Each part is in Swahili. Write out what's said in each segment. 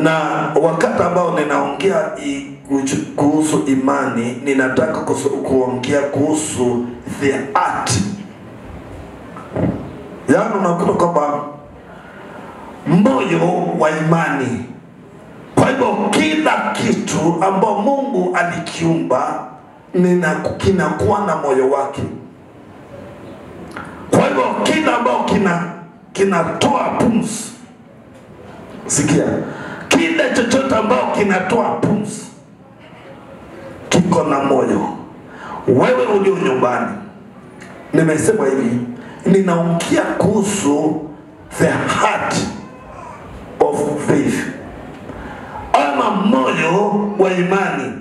Na wakati ambao ninaongea kuhusu imani, ninataka kuongea kuhusu the art. Yaani unakuta kwamba moyo wa imani. Kwa hivyo kila kitu ambao Mungu alikiumba kinakuwa na moyo wake. Kwa hivyo kila ambao kinatoa pumzi. Sikia, kile chochote ambao kinatoa pumzi kiko na moyo. Wewe ulio nyumbani, nimesema hivi, ninaongea kuhusu the heart of faith, ama moyo wa imani.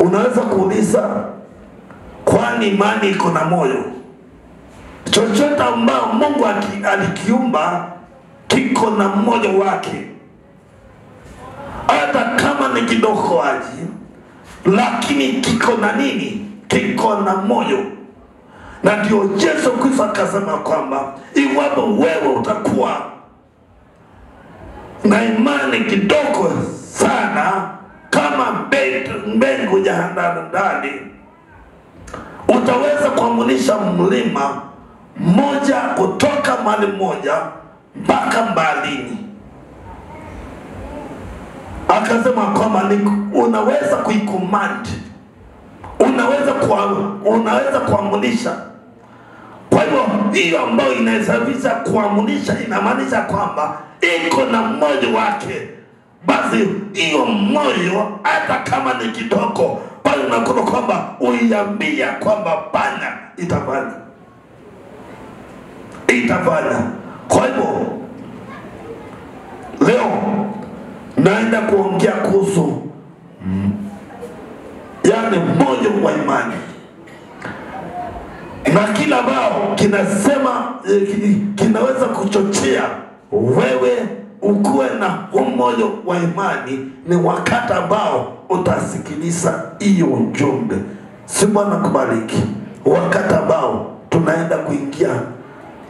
Unaweza kuuliza, kwani imani iko na moyo? Chochote ambao Mungu alikiumba kiko na moyo wake, hata kama ni kidogo aje, lakini kiko na nini? Kiko na moyo. Na ndio Yesu Kristo akasema kwamba iwapo wewe utakuwa na imani kidogo sana kama mbegu ya haradali, utaweza kuamulisha mlima moja kutoka mahali moja mpaka mbalini. Akasema kwamba unaweza kuicommand, unaweza kuamulisha. Kwa hivyo hiyo ambayo inasababisha kuamulisha inamaanisha kwamba iko na moyo wake. Basi hiyo moyo hata kama ni kidogo, bali unakuta kwamba uiambia kwamba fanya, itafanya. Kwa hivyo leo naenda kuongea kuhusu yani moyo wa imani. Na kila bao kinasema kinaweza kuchochea wewe ukuwe na moyo wa imani ni wakati ambao utasikiliza hiyo ujumbe. Si Bwana kubariki. Wakati ambao tunaenda kuingia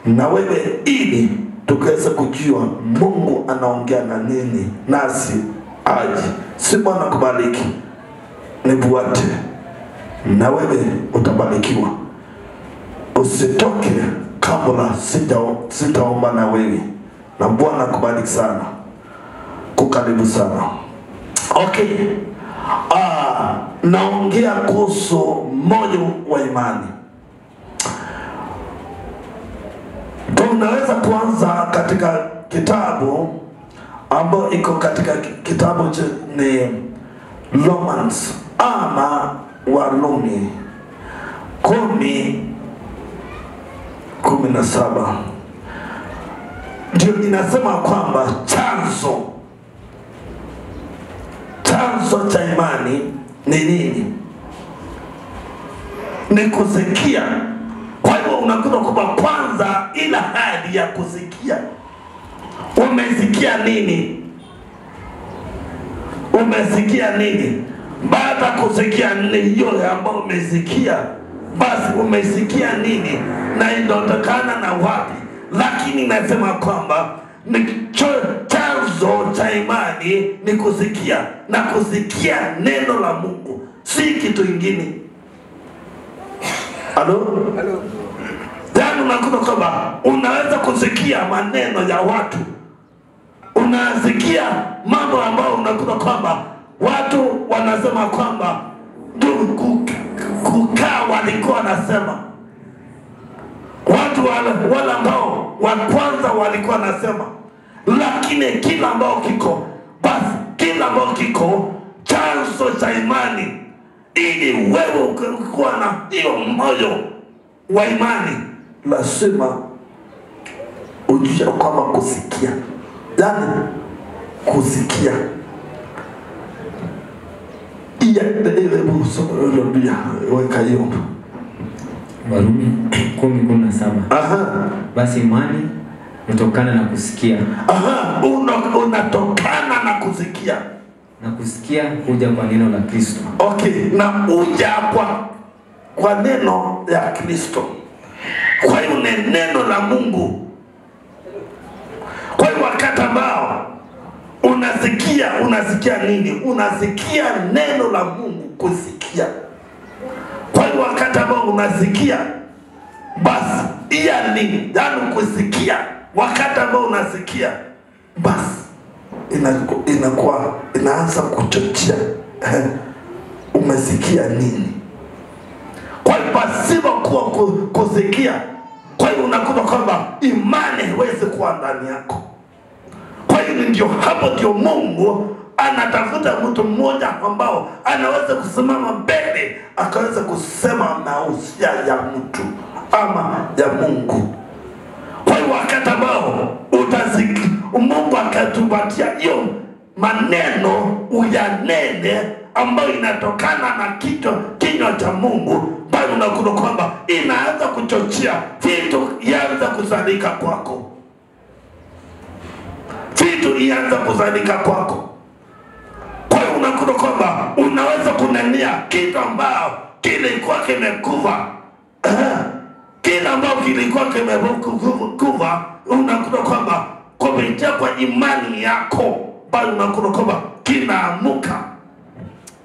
na wewe ili tukaweza kujua Mungu anaongea na nini nasi aje. Si Bwana kubariki. Nifuate na wewe utabarikiwa. Usitoke kabla sitaomba na wewe. Na Bwana kubariki sana. Kukaribu sana. Okay. Naongea kuhusu moyo wa imani. Tunaweza kuanza katika kitabu ambao iko katika kitabu ni Romans ama Warumi 10:17. Ndio inasema kwamba chanzo cha imani ni nini? Ni kusikia. Kwa hivyo unakuta kwamba kwanza ila hadi ya kusikia. Umesikia nini? Umesikia nini? Baada kusikia nini hiyo ambayo umesikia, basi umesikia nini na inatokana na wapi? Lakini nasema kwamba ni chanzo cha imani ni kusikia, na kusikia neno la Mungu, si kitu kingine. Halo? Yaani unakuta kwamba unaweza kusikia maneno ya watu. Unasikia mambo ambayo unakuta kwamba watu wanasema kwamba kukaa walikuwa wanasema. Watu wale ambao wa kwanza walikuwa wanasema. Lakini kila ambao kiko, basi kila ambao kiko chanzo cha imani, ili wewe ukikuwa na hiyo moyo wa imani, lazima ujue kwamba kusikia. Yani kusikia. Weka hiyo. Warumi 10:17. Basi imani inatokana na kusikia. Unatokana na kusikia. Na kusikia huja kwa neno la Kristo. Okay, na huja kwa neno ya Kristo. Kwa hiyo ni neno la Mungu. Kwa hiyo wakati ambao kusikia, unasikia nini? Unasikia neno la Mungu, kusikia. Kwa hiyo wakati ambao unasikia, basi yani kusikia, wakati ambao unasikia, basi inakuwa inaanza kuchochea umesikia nini. Kwa hiyo pasipo kuwa kusikia, kwa hiyo unakuta kwamba imani haiwezi kuwa ndani yako. Kwa hiyo ndio hapo ndio Mungu anatafuta mtu mmoja ambao anaweza kusimama mbele akaweza kusema mausia ya mtu ama ya Mungu. Kwa hiyo wakati ambao utasikia Mungu akatupatia hiyo maneno uyanene ambayo inatokana na kinywa cha Mungu, bali unakuta kwamba inaanza kuchochea vitu ianza kuzalika kwako. Vitu ianza kuzalika kwako. Kwa hiyo unakuta kwamba unaweza kunenia kitu ambao kilikuwa kimekufa. Kile ambao kilikuwa kimekufa, unakuta kwamba kupitia kwa imani yako, bali unakuta kwamba kinaamuka.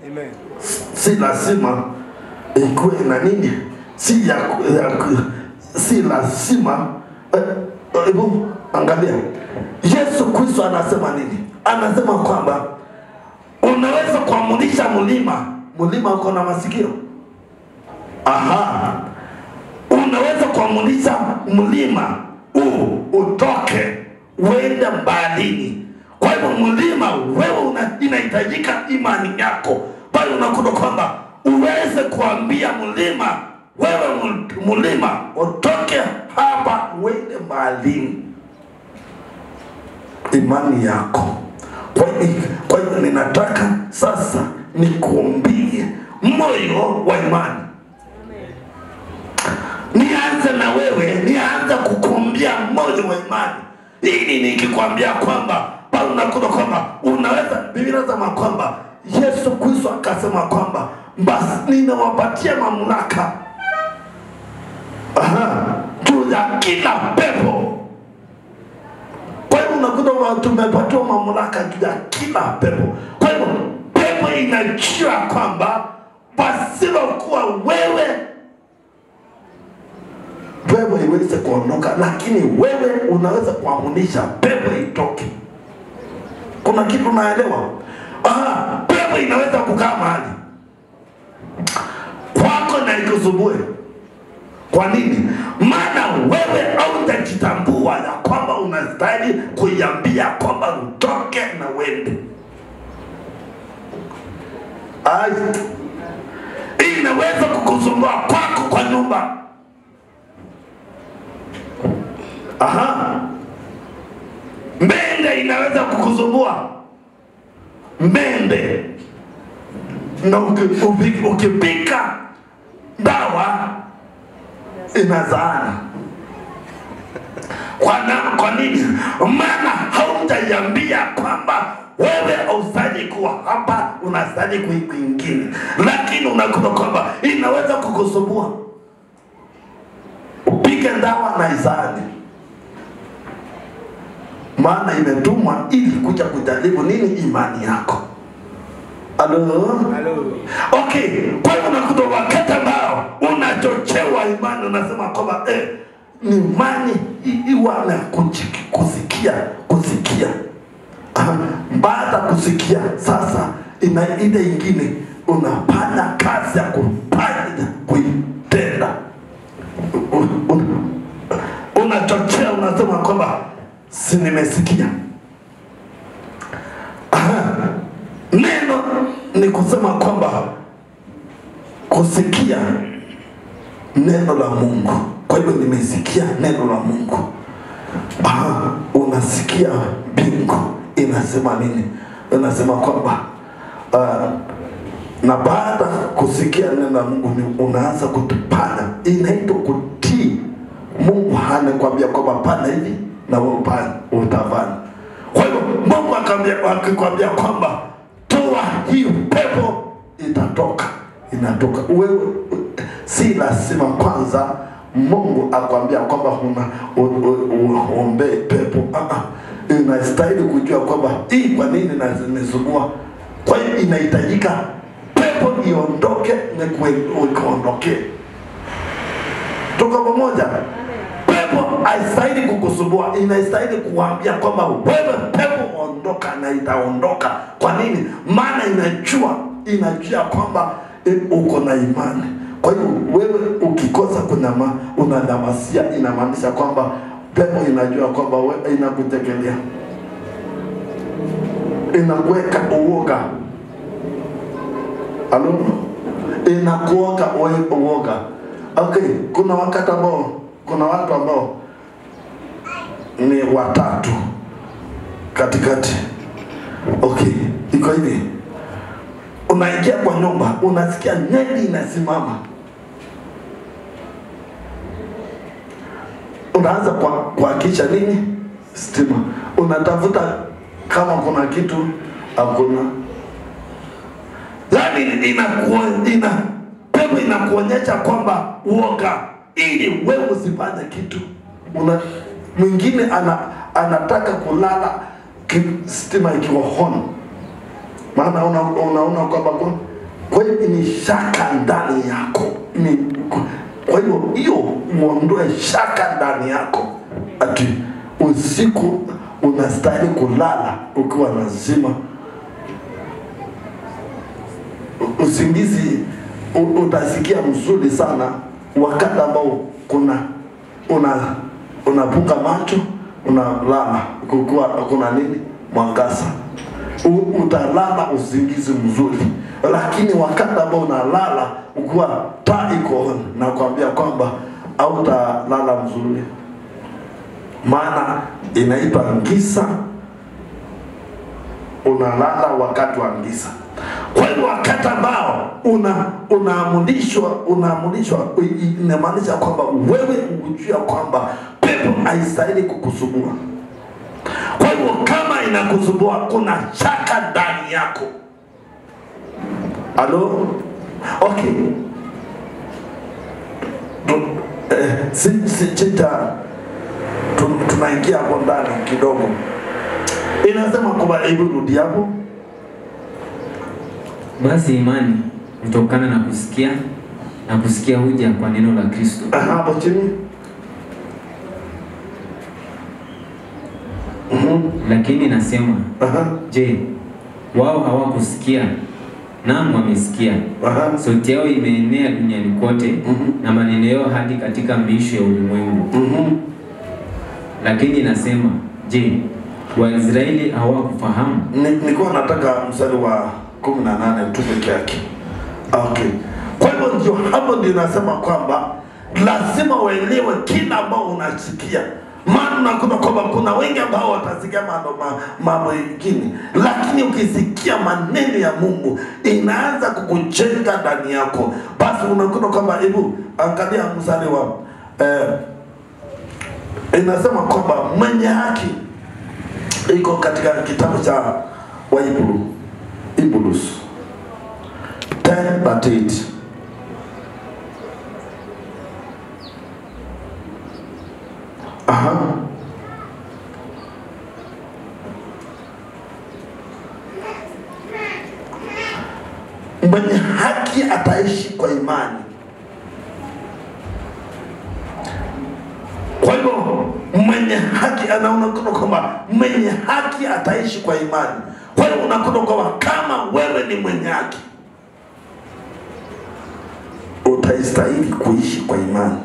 Amen. Si lazima ikuwe na nini? Si lazima angalia. Yesu Kristo anasema nini? Anasema kwamba unaweza kuamurisha mlima uko na masikio. Unaweza kuamurisha mlima utoke uende mbalini. Kwa hivyo mlima wewe inahitajika imani yako, bali unakuta kwamba uweze kuambia mlima, wewe mlima utoke hapa uende mbalini. Imani yako. Kwa hiyo ninataka sasa nikuambie moyo wa imani. Nianze na wewe, nianze kukuambia moyo wa imani. Hili nikikwambia kwamba bali unakuta kwamba unaweza, Biblia inasema kwamba Yesu Kristo akasema kwamba basi ninawapatia mamlaka juu ya kila pepo. Kwa hiyo unakuta tumepatiwa mamlaka juu ya kila pepo. Kwa hiyo pepo inajua kwamba pasipo kuwa wewe iweze kuondoka, lakini wewe unaweza kuamunisha pepo itoke. Kuna kitu naelewa? Pepo inaweza kukaa mahali kwako na ikusumbue. Kwa nini? Maana wewe hautajitambua ya kwamba unastahili kuiambia kwamba utoke na uende. Inaweza kukusumbua kwako kwa nyumba. Mbende inaweza kukusumbua. Mbende. Na ukipika dawa inazaana. Kwa nini? Maana hautaiambia kwamba wewe haustahili kuwa hapa, unastahili kwingine. Lakini unakuta kwamba inaweza kukusumbua. Upike dawa na izaane. Maana imetumwa ili kuja kujaribu nini? Imani yako. Halo? Okay, kwa hiyo unakuta wakati ambao unachochewa imani, unasema kwamba ni imani iwa na kusikia. Baada kusikia sasa ile ingine unafanya kazi ya kuitenda. Unachochea, unasema kwamba si nimesikia. Neno ni kusema kwamba kusikia neno la Mungu. Kwa hivyo nimesikia neno la Mungu. Unasikia bingu inasema nini? Inasema kwamba na baada kusikia neno la Mungu unaanza kutupana. Inaitwa kutii. Mungu anakuambia kwamba pana hivi na wewe utafanya. Kwa hivyo Mungu akikwambia kwamba toa hii pepo, inatoka. Wewe si lazima kwanza Mungu akwambia kwamba uombe pepo. inastahili kujua kwamba hii kwa nini inanisumbua. Kwa hiyo inahitajika pepo iondoke na kuondoke. Tuko pamoja? Pepo haistahili kukusumbua, inastahili kuambia kwamba wewe pepo ondoka, na itaondoka. Kwa nini? Maana inajua kwamba uko na imani. Kwa hiyo wewe ukikosa unadamasia, inamaanisha kwamba pepo inajua kwamba wewe inakutekelea, inakuweka uoga. Halo? Inakuoga wewe uoga. Okay, kuna watu ambao ni watatu katikati. Okay, iko hivi. Unaingia kwa nyumba, unasikia nyeli inasimama. Unaanza kuhakisha nini? Stima. Unatafuta kama kuna kitu, hakuna. Yaani pepo inakuonyesha kwamba uoga ili wewe usifanye kitu. Mwingine anataka kulala stima ikiwa on. Maana unaona kwamba kwa hiyo ni shaka ndani yako. Kwa hiyo muondoe shaka ndani yako. Ati usiku unastahili kulala ukiwa nazima. Usingizi utasikia mzuri sana wakati ambao unapunga macho, unalala kuna nini? Mwangaza. Utalala usingizi mzuri. Lakini wakati ambao unalala ukiwa taa iko on, na kuambia kwamba hautalala mzuri. Maana inaitwa giza. Unalala wakati wa giza. Kwa hiyo wakati ambao unaamrishwa inamaanisha kwamba wewe unajua kwamba pepo haistahili kukusumbua. Kwa hivyo kama inakusumbua, kuna shaka ndani yako. Halo? Okay. Tunaingia hapo ndani kidogo. Inasema kwamba hebu rudi hapo. Basi imani hutokana na kusikia, na kusikia huja kwa neno la Kristo. Hapo chini. Lakini nasema, je, wao hawakusikia? Naam, wamesikia. Sauti yao imeenea duniani kote, na maneno yao hadi katika miisho ya ulimwengu. Lakini nasema, je, Waisraeli hawakufahamu? Nilikuwa nataka mstari wa 18 tu peke yake. Okay. Kwa hivyo ndio hapo ndio nasema kwamba lazima uelewe kila ambao unasikia. Maana unakuta kwamba kuna wengi ambao watasikia mambo mengine, lakini ukisikia maneno ya Mungu inaanza kukujenga ndani yako. Basi unakuta kwamba hebu angalia mstari wa inasema kwamba mwenye haki iko katika kitabu cha Hebrews 10:8. Mwenye haki ataishi kwa imani. Kwa hivyo mwenye haki anaona kwamba mwenye haki ataishi kwa imani. Kwa hiyo unakuta kwamba kama wewe ni mwenye haki, utastahili kuishi kwa imani.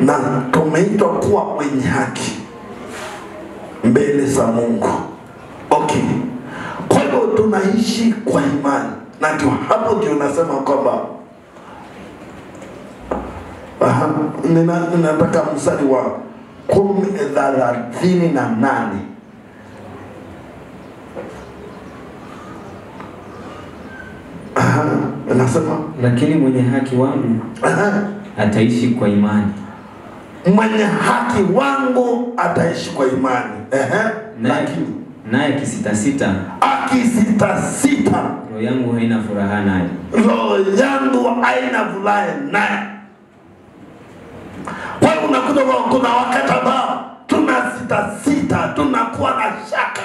Na tumeitwa kuwa wenye haki mbele za Mungu. Okay. Kwa hivyo tunaishi kwa imani. Na ndio hapo ndio nasema kwamba ninataka mstari wa 10:38. Nasema lakini mwenye haki wangu ataishi kwa imani. Mwenye haki wangu ataishi kwa imani. Naye akisitasita, roho yangu haina furaha naye. Roho yangu haina furaha naye. Kwa hiyo unakuta kuna wakati ambao sita, tunakuwa na shaka.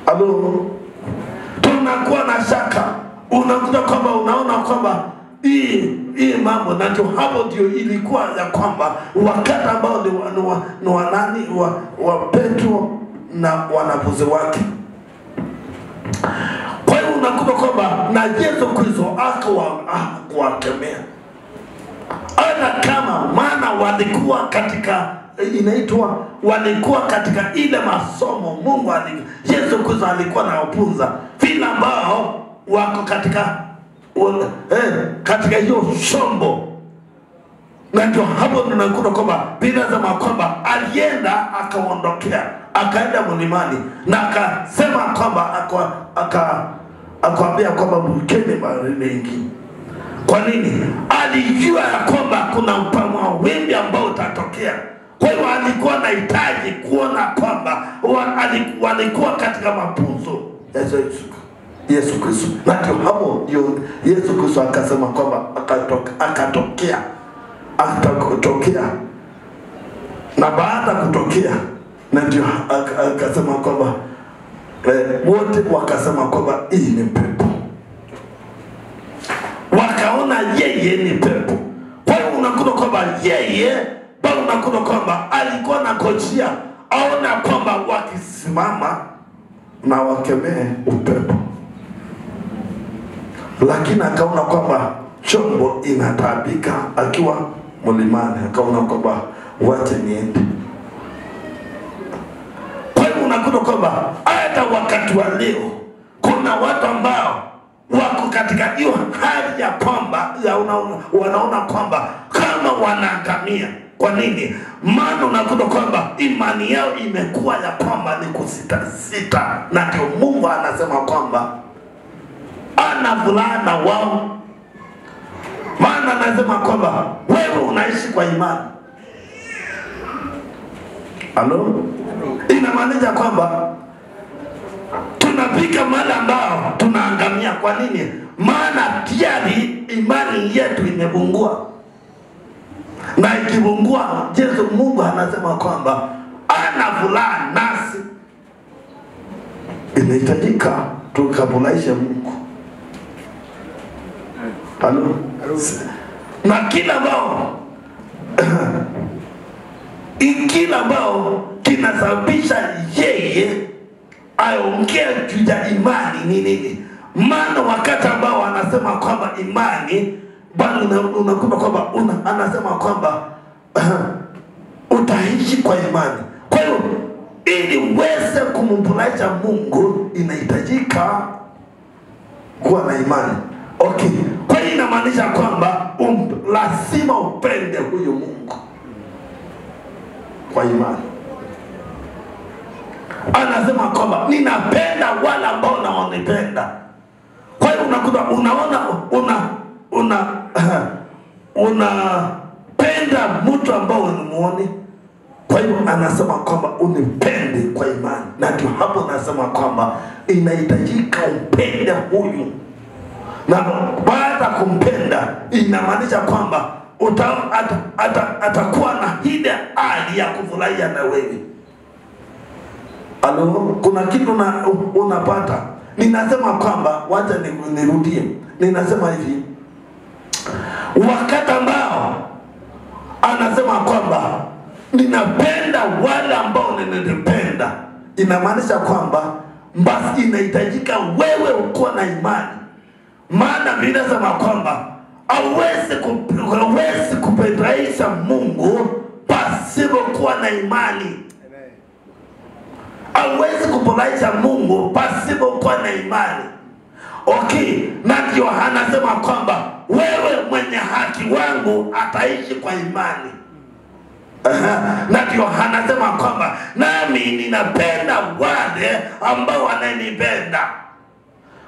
Alo, tunakuwa na shaka. Unakuta kwamba unaona kwamba hii mambo, na ndio hapo ndio ilikuwa ya kwamba wakati ambao ni wanani wa Petro na wanafunzi wake. Kwa hiyo unakuta kwamba na Yesu Kristo akawakemea. Hata kama maana walikuwa katika walikuwa katika ile masomo Mungu Yesu Kristo alikuwa anawafunza vile ambao wako katika hiyo shombo. Na ndio hapo tunakuta kwamba Biblia inasema kwamba alienda akaondokea, akaenda mlimani na akasema kwamba akawaambia kwamba mkeni bahari mengi. Kwa nini? Alijua ya kwamba kuna mawimbi ambao utatokea. Kwa hiyo alikuwa anahitaji kuona kwamba walikuwa katika mafunzo ya Yesu Kristo. Na ndio hapo Yesu Kristo akasema kwamba akatokea. Na baada kutokea, na ndio akasema kwamba wote wakasema kwamba hii ni pepo. Wakaona yeye ni pepo. Kwa hiyo unakuta kwamba yeye unakuta kwamba alikuwa anangojea aona kwamba wakisimama na wakemee upepo. Lakini akaona kwamba chombo inatabika akiwa mlimani, akaona kwamba wache niende. Kwa hiyo unakuta kwamba hata wakati wa leo kuna watu ambao wako katika hiyo hali ya kwamba wanaona kwamba kama wanaangamia. Kwa nini? Maana unakuta kwamba imani yao imekuwa ya kwamba ni kusita. Na ndio Mungu anasema kwamba anavulana wao. Maana anasema kwamba wewe unaishi kwa imani. Alo? Inamaanisha kwamba tunafika mahali ambao tunaangamia. Kwa nini? Maana tayari imani yetu imebungua. Na ikibungua, Mungu anasema kwamba anavulana nasi. Inahitajika tukabulaishe Mungu. Halo? Na kila ambao kinasababisha yeye aongee juu ya imani ni nini? Maana wakati ambao anasema kwamba imani, bali unakuta kwamba anasema kwamba utaishi kwa imani. Kwa hiyo ili uweze kumbulaisha Mungu inahitajika kuwa na imani. Okay. Kwa hiyo inamaanisha kwamba lazima upende huyu Mungu kwa imani. Anasema kwamba ninapenda wale ambao wananipenda. Kwa hiyo unakuta unapenda mtu ambao unamuone. Kwa hiyo anasema kwamba unipende kwa imani. Na ndio hapo anasema kwamba inahitajika upende huyu. Na baada kumpenda inamaanisha kwamba atakuwa na ile hali ya kufurahia na wewe. Alo, kuna kitu unapata. Ninasema kwamba wacha nirudie. Ninasema hivi. Wakati ambao anasema kwamba ninapenda wale ambao ninapenda, inamaanisha kwamba basi inahitajika wewe ukuwa na imani. Maana Biblia inasema kwamba hauwezi kupendaisha Mungu pasipo kuwa na imani. Hauwezi kupolaisha Mungu pasipo kuwa na imani. Okay, na ndio anasema kwamba wewe mwenye haki wangu ataishi kwa imani. Na ndio anasema kwamba nami ninapenda wale ambao wananipenda.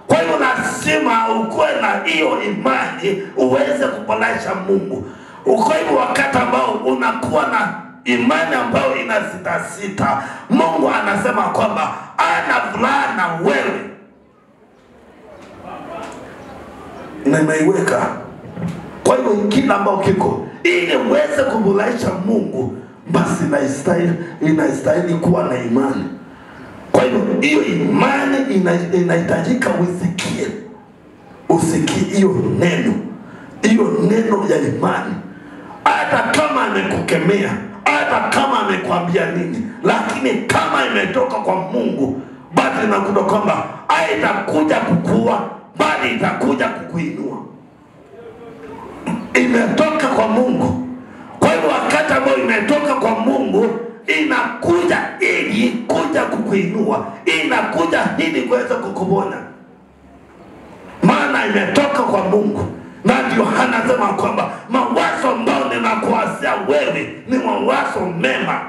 Kwa hiyo lazima ukuwe na hiyo imani uweze kupolaisha Mungu. Kwa hiyo wakati ambao unakuwa na imani ambayo inasita, Mungu anasema kwamba anavulana wewe. Na imeiweka. Kwa hiyo kila ambao kiko ili uweze kumulaisha Mungu, basi inastahili kuwa na imani. Kwa hivyo hiyo imani inahitajika usikie hiyo neno ya imani. Hata kama amekukemea, hata kama amekwambia nini, lakini kama imetoka kwa Mungu, basi nakuta kwamba haitakuja kukua, bali itakuja kukuinua. Imetoka kwa Mungu. Kwa hivyo wakati ambao imetoka kwa Mungu, inakuja ili kuja kukuinua, inakuja ili kuweza kukuponya, maana imetoka kwa Mungu. Na ndio anasema kwamba mawazo ambayo ninakuwazia wewe ni mawazo mema.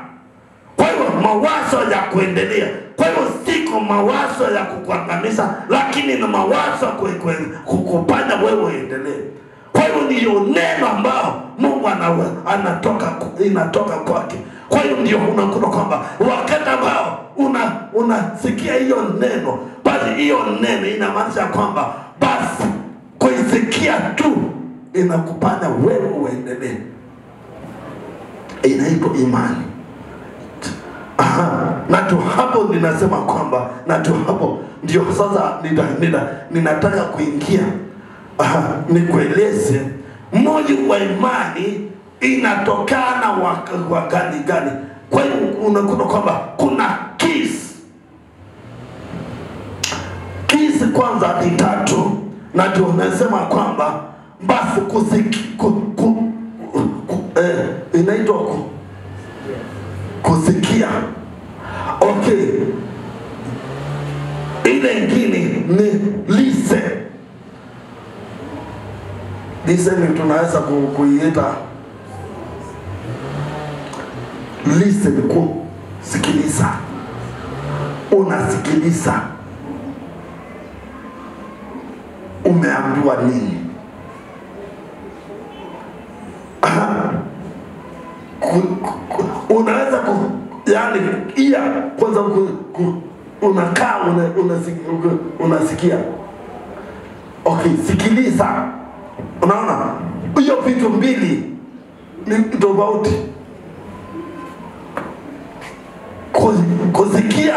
Kwa hivyo mawazo ya kuendelea. Kwa hivyo siko mawazo ya kukuangamiza, lakini ni mawazo kukupanya wewe uendelee. Kwa hivyo ndiyo neno ambao Mungu inatoka kwake. Kwa hiyo ndio unakuta kwamba wakati ambao unasikia hiyo neno, basi hiyo neno inamaanisha kwamba basi kuisikia tu inakupanya wewe uendelee. Inaitwa imani. Na tu hapo ninasema kwamba, na tu hapo ndio sasa ninataka kuingia nikueleze moja wa imani inatokana wakati gani. Kwa hiyo unakuta kwamba kuna keys kwanza ni 3, na ndio nasema kwamba basi inaitwa kusikia. Okay, ile ingine ni listen. Listen tunaweza kuiita listen, kusikiliza. Unasikiliza, umeambiwa nini? Unaweza yani ia kwanza unakaa unasikia. Okay, sikiliza. Unaona hiyo vitu mbili ni tofauti. Kusikia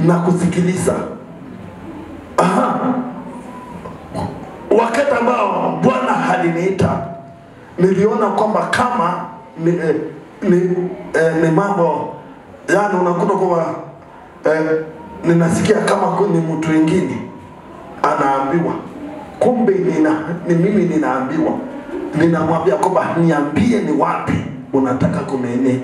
na kusikiliza. Wakati ambao Bwana aliniita, niliona kwamba kama ni mambo yani unakuta kwamba ninasikia kama ni mtu mwingine anaambiwa, kumbe ni mimi ninaambiwa. Ninamwambia kwamba niambie ni wapi unataka kumene.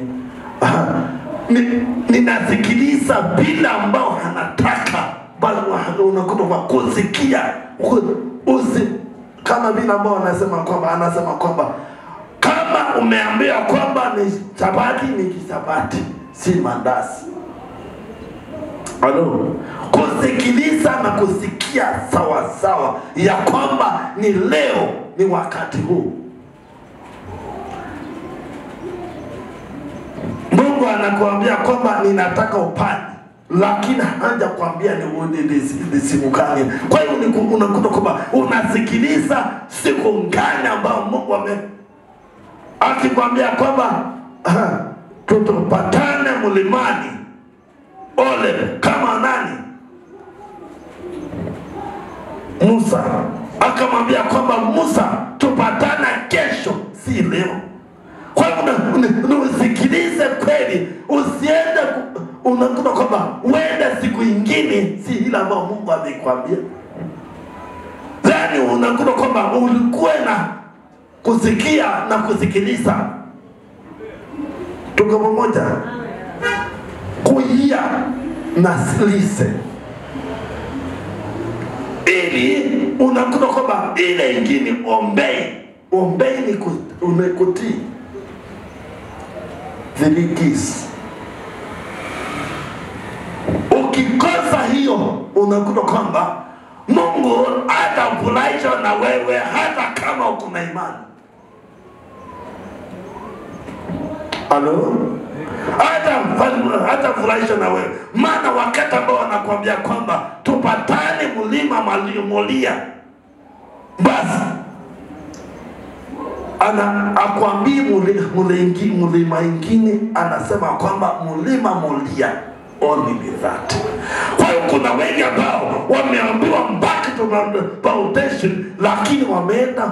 Ninasikiliza bila ambao anataka, bali unakuta kwa kusikia kama bila ambao anasema kwamba kama umeambia kwamba ni chapati, ni chapati, si mandazi. Kusikiliza na kusikia sawa sawa ya kwamba ni leo, ni wakati huu. Mungu anakuambia kwamba ninataka upande, lakini haja kuambia ni siku gani. Kwa hiyo unakuta kwamba unasikiliza siku gani ambao Mungu akikwambia kwamba tutapatane mlimani ole kama nani? Musa. Akamwambia kwamba Musa, tupatane kesho, si leo. Kwa hiyo usikilize kweli, usiende unakuta kwamba uende siku ingine, si ile ambayo Mungu amekwambia. Yani unakuta kwamba ulikuwa na kusikia na kusikiliza. Tuko pamoja? Kuia na listen. Ili unakuta kwamba ile ingine ombei ni kutii. Vilikisi. Ukikosa hiyo unakuta kwamba Mungu hatafurahishwa na wewe hata kama uko na imani. Hata furahisha na wewe. Maana wakati ambao wanakuambia kwamba tupatane mlima Moria, basi akwambii mlima ingine, anasema kwamba mlima Moria only that. Kwa hiyo kuna wengi ambao wameambiwa back to foundation, lakini wameenda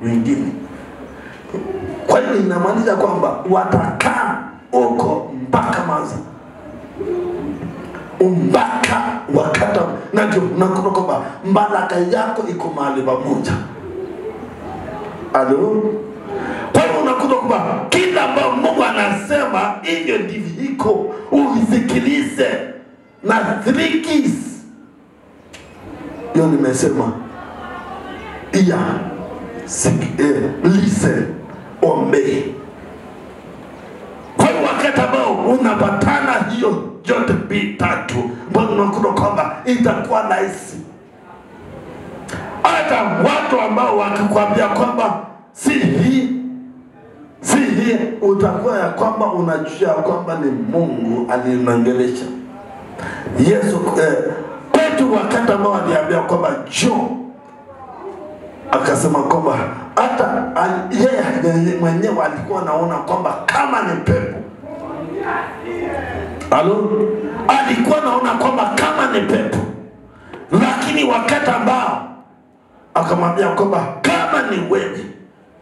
wengine. Kwa hiyo inamaanisha kwamba watakaa huko mpaka maza, mpaka wakati na ndio unakuta kwamba baraka yako iko mahali pamoja. Alo? Kwa hiyo unakuta kwamba kila ambao Mungu anasema hivyo ndivyo iko, usikilize na 3 keys. Hiyo nimesema listen, obey. Kwa hiyo wakati ambao unapatana hiyo yote vitatu, mbona unakuta kwamba itakuwa rahisi. Hata watu ambao wakikwambia kwamba si hii utakuwa ya kwamba unajua kwamba ni Mungu aliniongelesha. Yesu kwetu wakati ambao aliambia kwamba njoo, akasema kwamba hata yeye mwenyewe alikuwa anaona kwamba kama ni pepo. Alo? Alikuwa anaona kwamba kama ni pepo. Lakini wakati ambao akamwambia kwamba kama ni wewe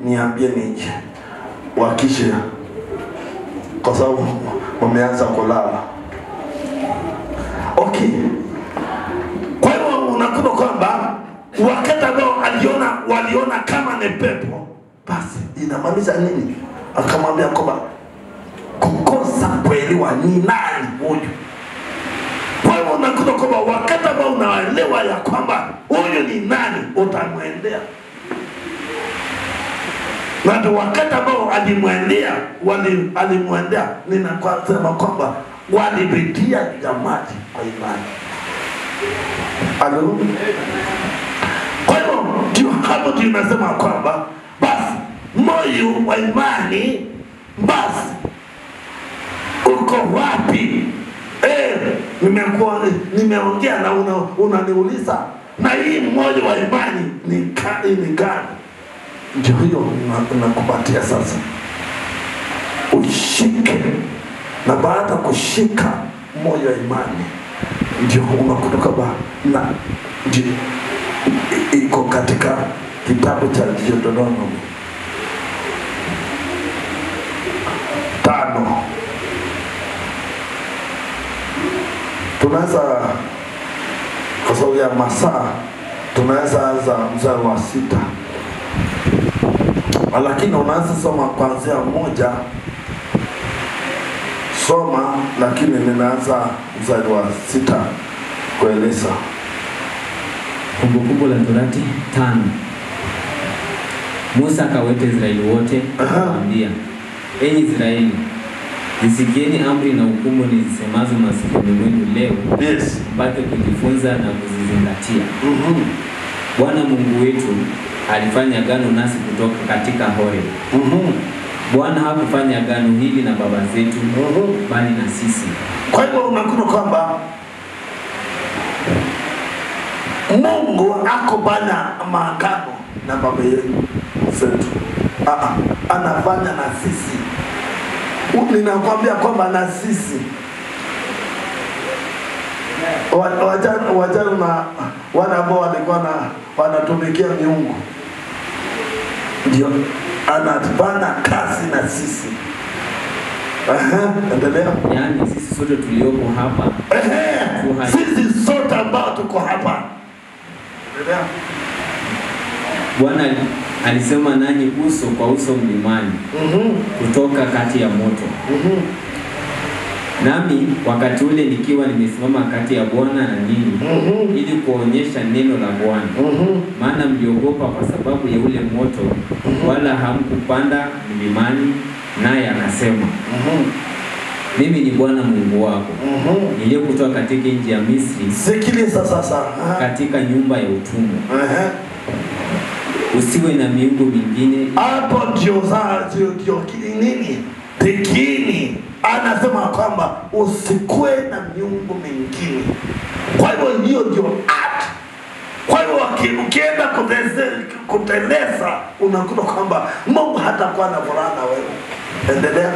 niambie nije, wakisha, kwa sababu wameanza kulala. Okay. Kwa hiyo unakuta kwamba wakati ambao waliona kama ni pepo, basi inamaanisha nini? Akamwambia kwamba kukosa kuelewa ni nani huyu. Kwa hiyo unakuta kwamba wakati ambao unaelewa ya kwamba huyu ni nani, utamwendea. Na ndio wakati ambao alimwendea, ninasema kwamba walipitia ya maji kwa imani. Alo? Kwa hiyo ndio hapo tunasema kwamba basi moyo wa imani basi uko wapi? Nimeongea na unaniuliza na hii moyo wa imani ni gani? Ndio hiyo nakupatia sasa. Ushike, na baada kushika moyo wa imani ndio unakuta kwamba na ndio iko katika kitabu cha Deuteronomy 5. Tunaweza kwa sababu ya masaa tunaweza anza mstari wa 6, lakini unaanza soma kuanzia 1. Soma, lakini ninaanza mstari wa 6 kueleza. Kumbukumbu la Torati 5. Musa akawaita Israeli wote, akamwambia, enyi Israeli, zisikieni amri na hukumu nizisemazo masikioni mwenu leo, mpate kujifunza na kuzizingatia. Bwana Mungu wetu alifanya agano nasi kutoka katika Horeb. Bwana hakufanya agano hili na baba zetu, bali na sisi. Kwa hivyo unakuta kwamba Mungu akubana maagano na baba zetu. Anafanya na sisi. Ninakwambia kwamba na sisi wajana na wana ambao walikuwa wanatumikia miungu, ndio anafanya kazi na sisi. Endelea. Yaani sisi sote tulioko hapa, sisi sote ambao tuko hapa. Endelea. Bwana alisema nanyi uso kwa uso mlimani, kutoka kati ya moto. Nami wakati ule nikiwa nimesimama kati ya Bwana na ninyi, ili kuonyesha neno la Bwana. Maana mliogopa kwa sababu ya ule moto, wala hamkupanda mlimani. Naye akasema, mimi ni Bwana Mungu wako, niliyekutoa katika nchi ya Misri. Sikiliza sasa. Katika nyumba ya utumwa. Usiwe na miungu mingine. Hapo ndio nini? Tekini anasema kwamba usikue na miungu mingine. Kwa hivyo hiyo ndio art Kwa hiyo ukienda kuteleza unakuta kwamba Mungu hatakuwa na furaha na wewe. Endelea.